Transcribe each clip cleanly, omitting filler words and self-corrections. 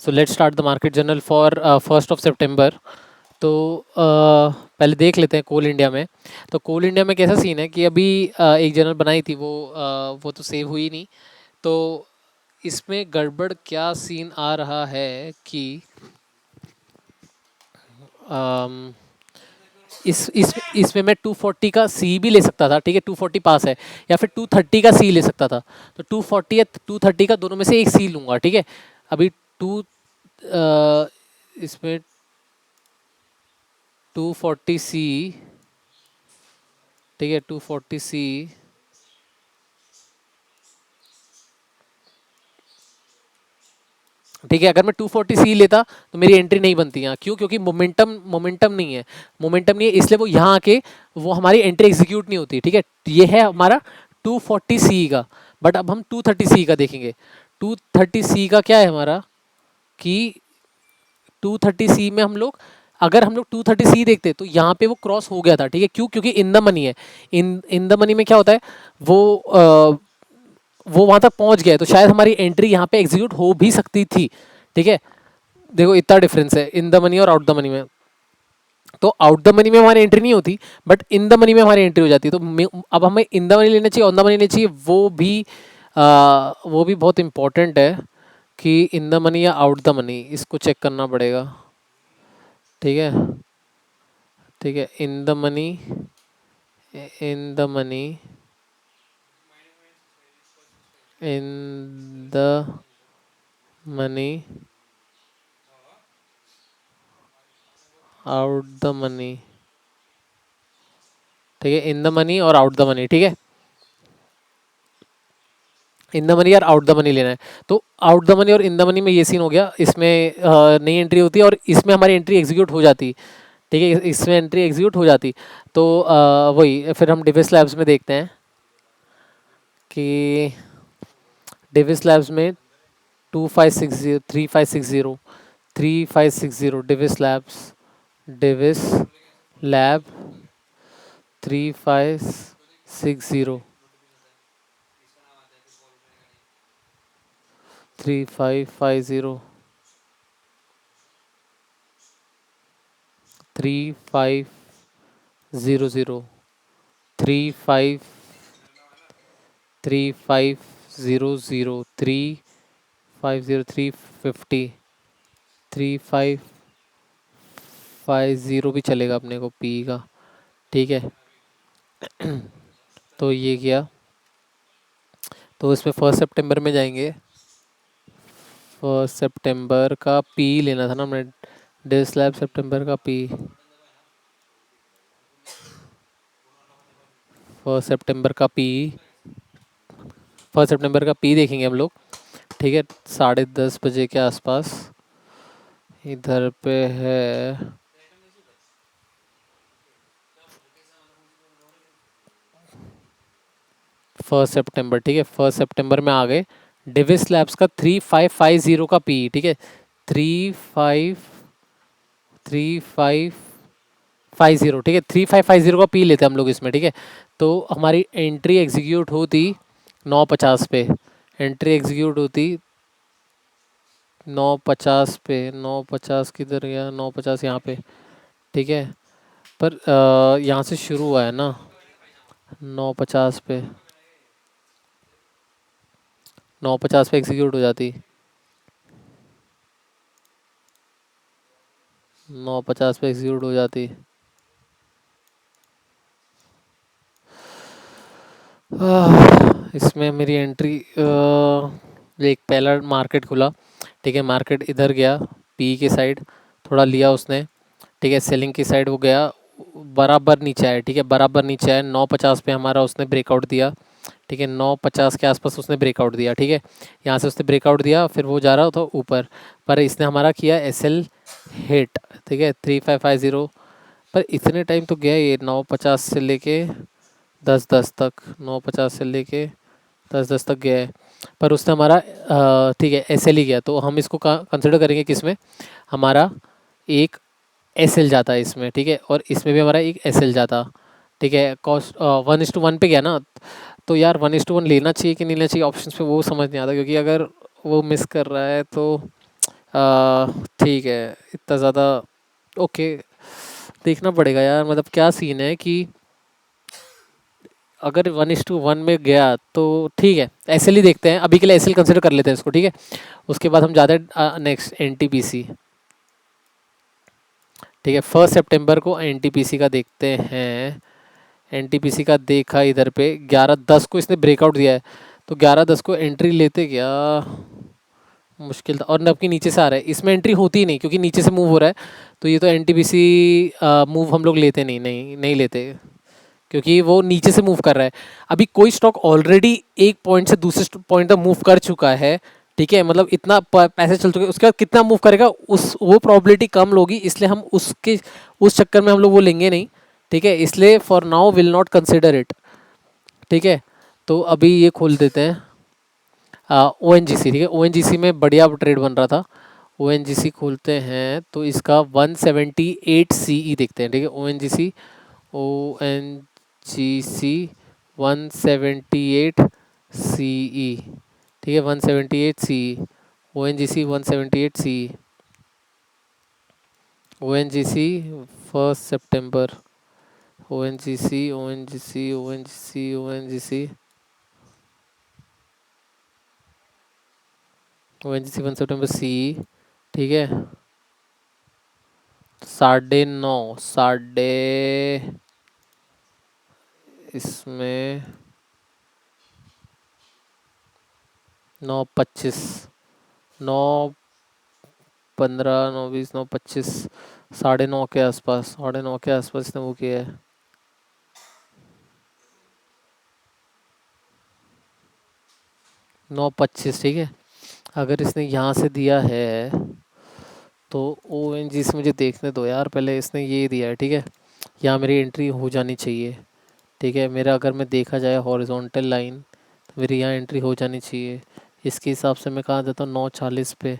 So let's start the market journal for 1 तो पहले देख लेते हैं कोल इंडिया में। तो कोल इंडिया में कैसा सीन है कि अभी एक जर्नल बनाई थी वो तो सेव हुई नहीं। तो इसमें गड़बड़ क्या सीन आ रहा है कि अम, इस इसमें मैं 240 का सी भी ले सकता था, ठीक है, 240 पास है, या फिर 230 का सी ले सकता था। तो 240 या 230 का दोनों में से एक सी लूंगा, ठीक है। अभी टू इसमें 240 सी, ठीक है, 240 सी, ठीक है। अगर मैं 240 सी लेता तो मेरी एंट्री नहीं बनती यहाँ, क्यों? क्योंकि मोमेंटम मोमेंटम नहीं है, मोमेंटम नहीं है, इसलिए वो यहाँ आके वो हमारी एंट्री एग्जीक्यूट नहीं होती, ठीक है। ये है हमारा 240 सी का। बट अब हम 230 सी का देखेंगे। 230 सी का क्या है हमारा कि 230 सी में हम लोग, अगर हम लोग 230 सी देखते तो यहाँ पे वो क्रॉस हो गया था, ठीक है। क्यों? क्योंकि इन द मनी है। इन द मनी में क्या होता है, वो वो वहां तक पहुंच गया है, तो शायद हमारी एंट्री यहाँ पे एग्जीक्यूट हो भी सकती थी, ठीक है। देखो इतना डिफरेंस है इन द मनी और आउट द मनी में। तो आउट द मनी में हमारी एंट्री नहीं होती, बट इन द मनी में हमारी एंट्री हो जाती है। तो अब हमें इन द मनी लेना चाहिए, ऑन द मनी लेना चाहिए, वो भी बहुत इंपॉर्टेंट है कि इन द मनी या आउट द मनी, इसको चेक करना पड़ेगा, ठीक है। ठीक है, in the money, in the money, in the money, out the money, ठीक है। इन द मनी और आउट द मनी, ठीक है। इन द मनी और आउट द मनी लेना है। तो आउट द मनी और इन द मनी में ये सीन हो गया, इसमें नई एंट्री होती है और इसमें हमारी एंट्री एग्जीक्यूट हो जाती, ठीक है, इसमें एंट्री एग्जीक्यूट हो जाती। तो वही फिर हम डिविस लैब्स में देखते हैं कि डिविस लैब्स में 2560 3560 3560 डिविस लैब्स, डिविस लैब 3560 3550 3500 35 3500 350 3550 भी चलेगा अपने को पी का, ठीक है। तो ये किया, तो इसमें 1 सितंबर में जाएंगे। 1 सितंबर का पी लेना था ना हमने, डे स्लैब सितंबर का पी, 1 सितंबर का पी, 1 सितंबर का पी देखेंगे हम लोग, ठीक है। 10:30 बजे के आसपास इधर पे है 1 सितंबर, ठीक है। 1 सितंबर में आ गए डिविस लैब्स का 3550 का पी, ठीक है। 3550, ठीक है, 3550 का पी लेते हैं हम लोग इसमें, ठीक है। तो हमारी एंट्री एग्जीक्यूट होती 9:50 पे, एंट्री एग्जीक्यूट होती 9:50 पे। 9:50 किधर गया? 9:50 यहाँ पे, ठीक है। पर यहाँ से शुरू हुआ है ना, 9:50 पे, 9:50 पे एग्जीक्यूट हो जाती, 9:50 पे एग्जीक्यूट हो जाती। इसमें मेरी एंट्री, एक पहला मार्केट खुला, ठीक है, मार्केट इधर गया पी के साइड, थोड़ा लिया उसने, ठीक है। सेलिंग की साइड वो गया, बराबर नीचे आया, ठीक है, बराबर नीचे आया 9:50 पे हमारा उसने ब्रेकआउट दिया, ठीक है। 9:50 के आसपास उसने ब्रेकआउट दिया, ठीक है। यहाँ से उसने ब्रेकआउट दिया, फिर वो जा रहा था ऊपर, पर इसने हमारा किया एस एल हिट, ठीक है, 3550। पर इतने टाइम तो गया ये 9:50 से लेके 10:10 तक, 9:50 से लेके 10:10 तक गया है। पर उसने हमारा ठीक है एस एल ही गया, तो हम इसको कंसिडर करेंगे किस में, हमारा एक एस एल जाता है इसमें, ठीक है, और इसमें भी हमारा एक एस एल जाता, ठीक है। कॉस्ट 1:1 पे गया ना, तो यार 1:1 लेना चाहिए कि नहीं लेना चाहिए ऑप्शन पे, वो समझ नहीं आता, क्योंकि अगर वो मिस कर रहा है तो ठीक है, इतना ज़्यादा। ओके, देखना पड़ेगा यार, मतलब क्या सीन है कि अगर 1:1 में गया तो ठीक है, एसएल ही देखते हैं अभी के लिए, एसएल कंसिडर कर लेते हैं इसको, ठीक है। उसके बाद हम जाते हैं नेक्स्ट एनटीपीसी। ठीक है, 1 सितंबर को एनटीपीसी का देखते हैं। एनटीपीसी का देखा इधर पे 11:10 को इसने ब्रेकआउट दिया है, तो 11:10 को एंट्री लेते क्या मुश्किल था। और नब नीचे से आ रहा है, इसमें एंट्री होती ही नहीं क्योंकि नीचे से मूव हो रहा है। तो ये तो एनटीपीसी मूव हम लोग लेते नहीं, नहीं नहीं लेते, क्योंकि वो नीचे से मूव कर रहा है। अभी कोई स्टॉक ऑलरेडी एक पॉइंट से दूसरे पॉइंट तक मूव कर चुका है, ठीक है, मतलब इतना पैसे चल चुके, उसके बाद कितना मूव करेगा उस वो प्रोबेबिलिटी कम होगी, इसलिए हम उसके उस चक्कर में हम लोग वो लेंगे नहीं। ठीक है, इसलिए for now will not consider it. ठीक है, तो अभी ये खोल देते हैं ओ एन जी सी। ठीक है, ओ एन जी सी में बढ़िया ट्रेड बन रहा था। ओ एन जी सी खोलते हैं तो इसका 178 सी ई देखते हैं। ठीक है, ओ एन जी सी, ओ एन जी सी 178 सी ई। ठीक है, 178 सी ई, ओ एन जी सी 178 सी ई, ओ एन जी सी 1 सितंबर, ओ एन जी सी, ओ एन जी सी, ओ एन जी सी, ओ एन जी सी, ओ एन जी सी 1 सितंबर सी ई। ठीक है, 9:30, साढ़े इसमें 9:25, 9:15, 9:20, 9:25, 9:30 के आसपास, 9:30 के आसपास इसने वो किया है। 9:25, ठीक है। अगर इसने यहाँ से दिया है तो ओ एन जी से मुझे देखने दो यार, पहले इसने ये दिया है, ठीक है। यहाँ मेरी एंट्री हो जानी चाहिए। ठीक है, मेरा अगर मैं देखा जाए हॉरिजॉन्टल लाइन, तो मेरी यहाँ एंट्री हो जानी चाहिए। इसके हिसाब से मैं कहाँ जाता हूँ, 9:40 पे।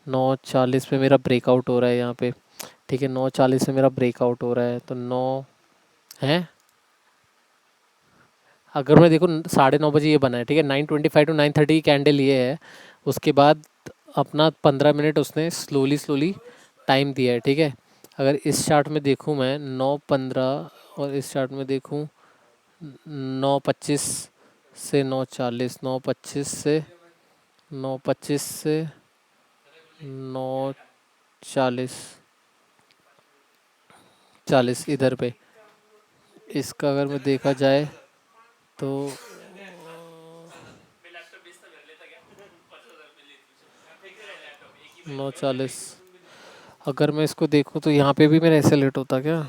9:40 पे मेरा ब्रेकआउट हो रहा है यहाँ पे। ठीक है, 9:40 पे मेरा ब्रेकआउट हो रहा है, तो 9 है। अगर मैं देखो 9:30 बजे ये बना है, ठीक है, 9:25 to 9:30 की कैंडल ये है। उसके बाद अपना 15 मिनट उसने स्लोली स्लोली टाइम दिया है, ठीक है। अगर इस चार्ट में देखूँ मैं 9:15, और इस चार्ट में देखूँ 9:25 से 9:40, 9:25 से 9:40 40 इधर पे। इसका अगर मैं देखा जाए तो 9:40, अगर मैं इसको देखूँ तो यहाँ पे भी मेरा ऐसे लेट होता क्या।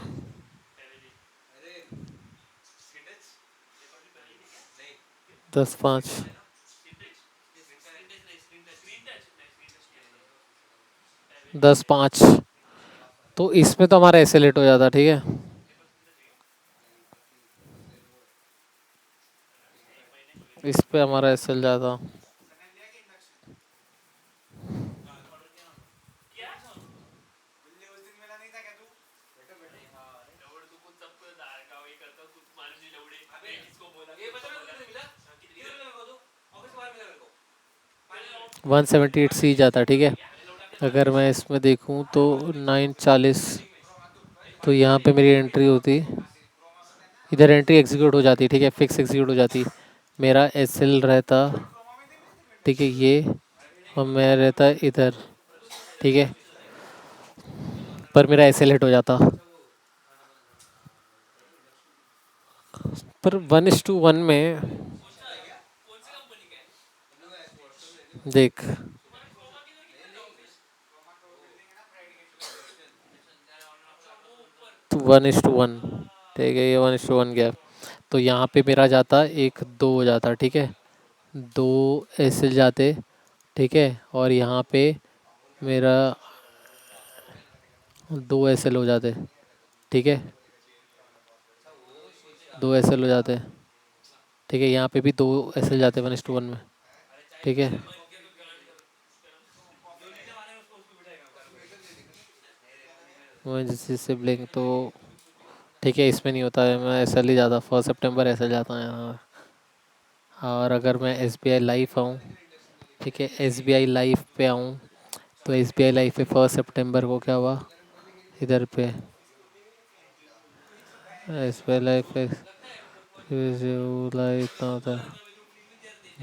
10:05, 10:05, तो इसमें तो हमारा ऐसे लेट हो जाता, ठीक है। इस पे हमारा ऐसे जाता। वन सेवेंटी एट सी जाता, ठीक है। अगर मैं इसमें देखूँ तो 9:40, तो यहाँ पे मेरी एंट्री होती, इधर एंट्री एग्जीक्यूट हो जाती, ठीक है, फिक्स एग्जीक्यूट हो जाती। मेरा एस एल रहता, ठीक है, ये, और मैं रहता इधर, ठीक है, पर मेरा एस एल हिट हो जाता। पर 1:1 में देख, तो 1:1, ठीक है, ये 1:1 गया, तो यहाँ पे मेरा जाता 1-2 हो जाता, ठीक है, 2 एस एल जाते, ठीक है, और यहाँ पे मेरा 2 एस एल हो जाते, ठीक है, 2 एस एल हो जाते, ठीक है, यहाँ पे भी 2 एस एल जाते 1:1 में, ठीक है। वो जिस सिबलिंग तो ठीक है, इसमें नहीं होता है, मैं एस एल ही जाता, 1 सितंबर एस एल जाता है यहाँ। और अगर मैं एस बी आई लाइफ आऊँ, ठीक है, एस बी आई लाइफ पे आऊँ, तो SBI लाइफ पे 1 सितंबर को क्या हुआ इधर पे, SBI लाइफ पे जुलाई इतना होता है,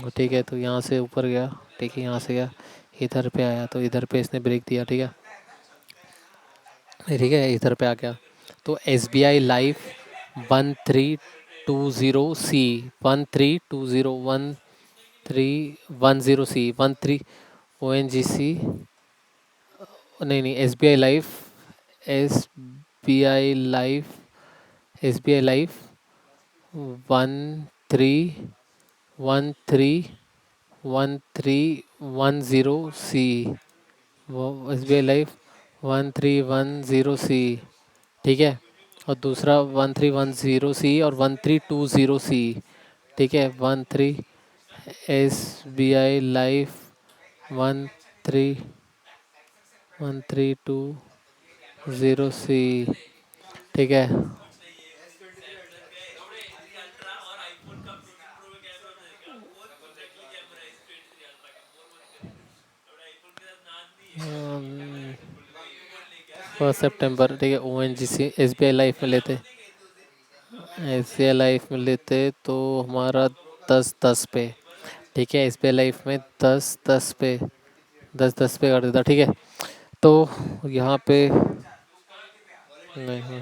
ठीक है। तो यहाँ से ऊपर गया, ठीक है, यहाँ से गया इधर पे आया, तो इधर पे इसने ब्रेक दिया, ठीक है, ठीक है, इधर पे आ गया। तो SBI लाइफ 1320 C, 1320 1310 ONGC, नहीं नहीं, SBI लाइफ 1310 C, वो SBI लाइफ 1310 C, ठीक है। और दूसरा 1310 C और 1320 C, ठीक है, 13 SBI लाइफ 1320 C, ठीक है। 1 सितंबर, ठीक है। ONGC SBI लाइफ में लेते, SBI लाइफ में लेते तो हमारा 10-10 पे, ठीक है। SBI लाइफ में 10-10 पे, 10-10 पे कर देता, ठीक है। तो यहाँ पे नहीं,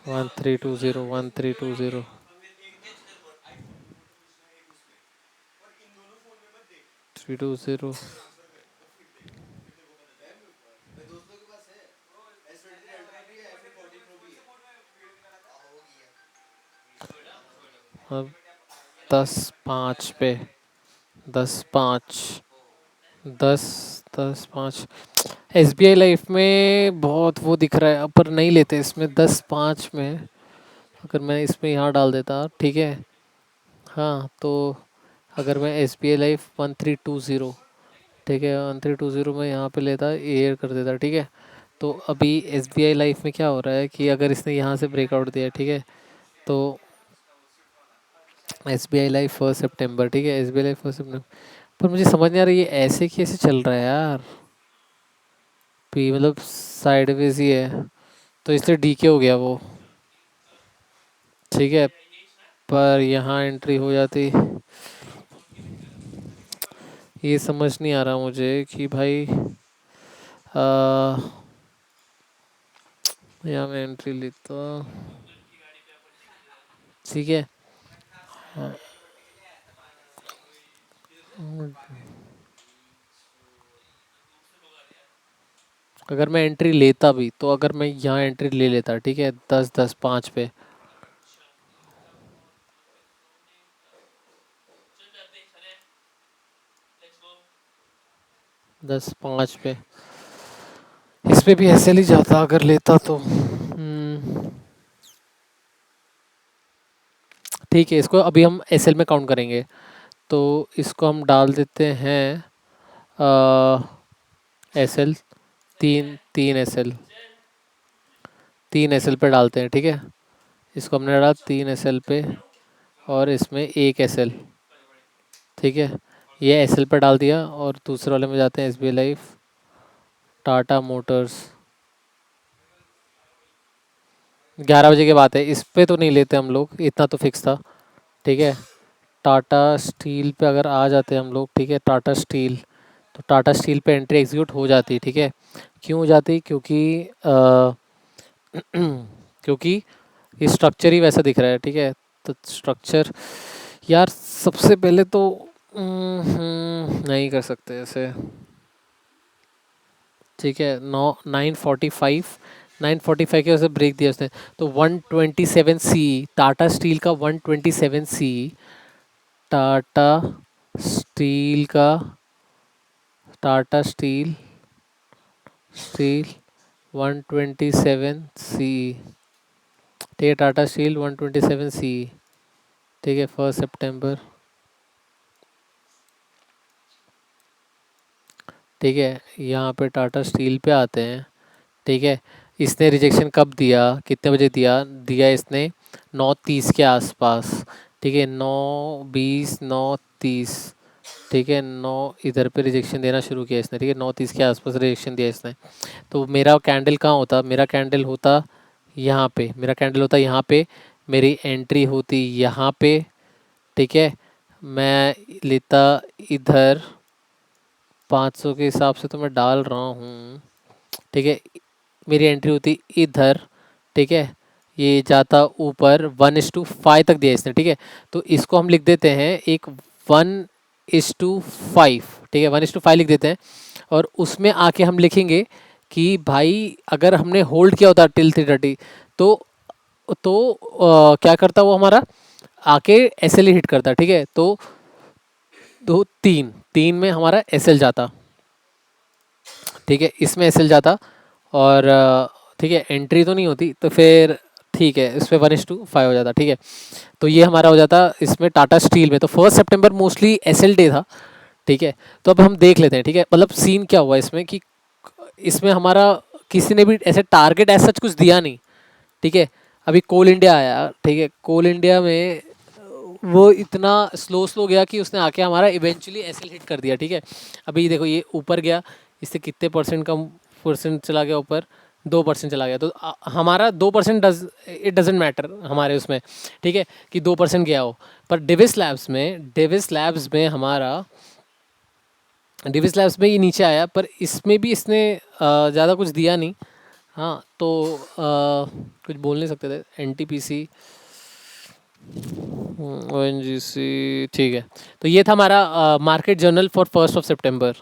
1320 320, 10-5 पे, 10-5, 10-10-5। SBI लाइफ में बहुत वो दिख रहा है, पर नहीं लेते इसमें 10-5 में। अगर मैं इसमें यहाँ डाल देता, ठीक है, हाँ, तो अगर मैं SBI लाइफ 1320, ठीक है, 1320 में यहाँ पे लेता, एयर कर देता, ठीक है। तो अभी SBI लाइफ में क्या हो रहा है कि अगर इसने यहाँ से ब्रेकआउट दिया, ठीक है, तो SBI लाइफ 1 सितंबर, ठीक है, SBI लाइफ 1 सितंबर। पर मुझे समझ नहीं आ रहा ये ऐसे कैसे चल रहा है यार, पी मतलब साइडवेज ही है, तो इसलिए डीके हो गया वो, ठीक है। पर यहाँ एंट्री हो जाती, ये समझ नहीं आ रहा मुझे कि भाई यहाँ मैं एंट्री लेता, ठीक है। अगर मैं एंट्री लेता भी, तो अगर मैं यहाँ एंट्री ले लेता, ठीक है, 10-10-5 पे, 10-5 पे, इस पे भी ऐसे ही जाता अगर लेता तो। ठीक है, इसको अभी हम SL में काउंट करेंगे, तो इसको हम डाल देते हैं SL, तीन तीन SL पे डालते हैं, ठीक है। इसको हमने डाला 3 SL पे, और इसमें 1 SL, ठीक है। ये SL पे डाल दिया, और दूसरे वाले में जाते हैं SBI लाइफ टाटा मोटर्स। 11 बजे की बात है, इस पे तो नहीं लेते हम लोग, इतना तो फिक्स था, ठीक है। टाटा स्टील पे अगर आ जाते हम लोग, ठीक है, टाटा स्टील, तो टाटा स्टील पे एंट्री एग्जीक्यूट हो जाती, ठीक है। क्यों हो जाती, क्योंकि क्योंकि ये स्ट्रक्चर ही वैसा दिख रहा है, ठीक है। तो स्ट्रक्चर, यार सबसे पहले तो नहीं कर सकते ऐसे, ठीक है। 9:45 के वजह से ब्रेक दिया उसने, तो 127 C, टाटा स्टील का 127 C, टाटा स्टील का, टाटा स्टील स्टील 127 C, ठीक है, टाटा स्टील 127 C, ठीक है, 1 सितंबर, ठीक है। यहाँ पे टाटा स्टील पे आते हैं, ठीक है। इसने रिजेक्शन कब दिया, कितने बजे दिया, दिया इसने 9:30 के आसपास, ठीक है, 9, 20, 9, 30, ठीक है, 9 इधर पे रिजेक्शन देना शुरू किया इसने, ठीक है, 9, 30 के आसपास रिजेक्शन दिया इसने। तो मेरा कैंडल कहाँ होता, मेरा कैंडल होता यहाँ पे, मेरा कैंडल होता यहाँ पे, मेरी एंट्री होती यहाँ पे, ठीक है, मैं लेता इधर 500 के हिसाब से तो मैं डाल रहा हूँ, ठीक है, मेरी एंट्री होती इधर, ठीक है, ये जाता ऊपर 1:5 तक दिया इसने, ठीक है, तो इसको हम लिख देते हैं एक 1:5, ठीक है, 1:5 लिख देते हैं। और उसमें आके हम लिखेंगे कि भाई अगर हमने होल्ड किया होता टिल 3:30 तो क्या करता वो हमारा आके एस एल हिट करता, ठीक है, तो 3 में हमारा एस एल जाता, ठीक है, इसमें एस एल जाता। और ठीक है, एंट्री तो नहीं होती तो फिर ठीक है, इस पर 1:5 हो जाता, ठीक है। तो ये हमारा हो जाता इसमें टाटा स्टील में। तो 1 सितंबर मोस्टली एस एल डे था, ठीक है। तो अब हम देख लेते हैं, ठीक है, मतलब सीन क्या हुआ इसमें कि इसमें हमारा किसी ने भी ऐसे टारगेट ऐसा कुछ दिया नहीं, ठीक है। अभी कोल इंडिया आया, ठीक है, कोल इंडिया में वो इतना स्लो स्लो गया कि उसने आके हमारा इवेंचुअली एसएल हिट कर दिया, ठीक है। अभी देखो ये ऊपर गया, इससे कितने परसेंट कम परसेंट चला गया ऊपर, 2% चला गया। तो हमारा 2% इट डजेंट मैटर हमारे उसमें, ठीक है, कि 2% गया हो। पर डिविस लैब्स में ये नीचे आया, पर इसमें भी इसने ज़्यादा कुछ दिया नहीं। हाँ, तो कुछ बोल नहीं सकते थे। N T P C, O N G C, ठीक है। तो ये था हमारा मार्केट जर्नल फॉर 1 सितंबर।